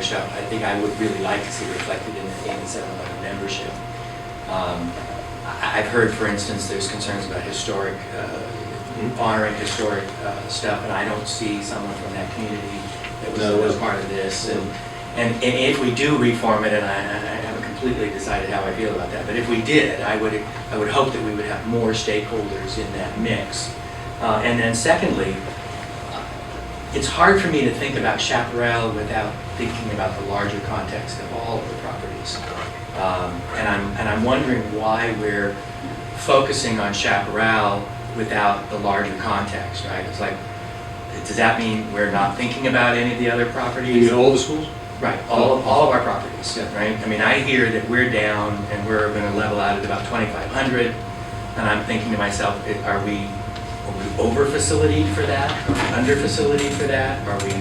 finish up, I think I would really like to see reflected in the 711 membership. I've heard, for instance, there's concerns about historic, honoring historic stuff, and I don't see someone from that community that was part of this. And if we do reform it, and I haven't completely decided how I feel about that, but if we did, I would hope that we would have more stakeholders in that mix. And then secondly, it's hard for me to think about Chaparral without thinking about the larger context of all of the properties. And I'm wondering why we're focusing on Chaparral without the larger context, right? It's like, does that mean we're not thinking about any of the other properties? You mean all the schools? Right, all of our properties, right? I mean, I hear that we're down and we're going to level out at about 2,500, and I'm thinking to myself, are we over-facilitated for that? Are we under-facilitated for that? Are we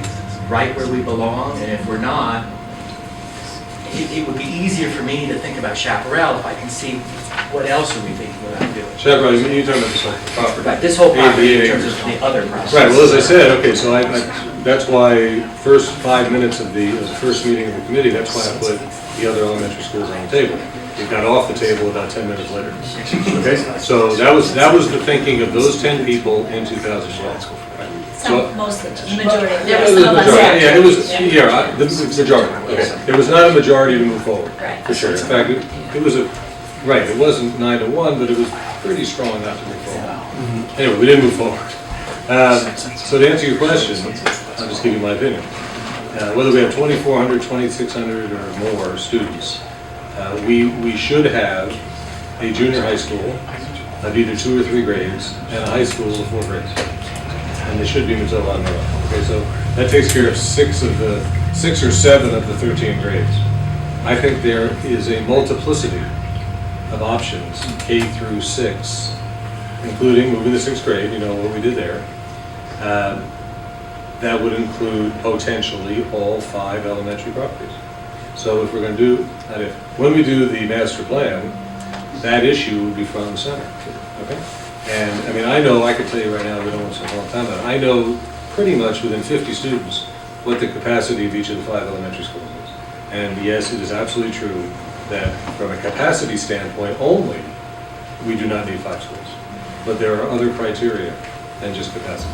right where we belong? And if we're not, it would be easier for me to think about Chaparral if I can see what else are we thinking about doing. Chaparral, you're talking about this whole property? Right, this whole property in terms of the other properties. Right, well, as I said, okay, so that's why first 5 minutes of the first meeting of the committee, that's why I put the other elementary schools on the table. It got off the table about 10 minutes later. Okay, so that was the thinking of those 10 people in 2012. Mostly, the majority. There was some of us. Yeah, it was, the majority. Okay. It was not a majority to move forward, right, for sure. In fact, it was right, it wasn't 9-1, but it was pretty strong not to move forward. Anyway, we didn't move forward. So to answer your question, I'll just give you my opinion. Whether we have 2,400, 2,600 or more students, we should have a junior high school of either 2 or 3 grades and a high school of 4 grades. And they should be Missoula on Miller. Okay, so that takes care of 6 or 7 of the 13 grades. I think there is a multiplicity of options, K through 6, including moving the 6th grade, you know what we did there. That would include potentially all 5 elementary properties. So if we're going to do, when we do the master plan, that issue would be front and center. Okay? And I mean, I can tell you right now, we don't want to spend a long time on it. I know pretty much within 50 students what the capacity of each of the 5 elementary schools is. And yes, it is absolutely true that from a capacity standpoint only, we do not need 5 schools. But there are other criteria than just capacity.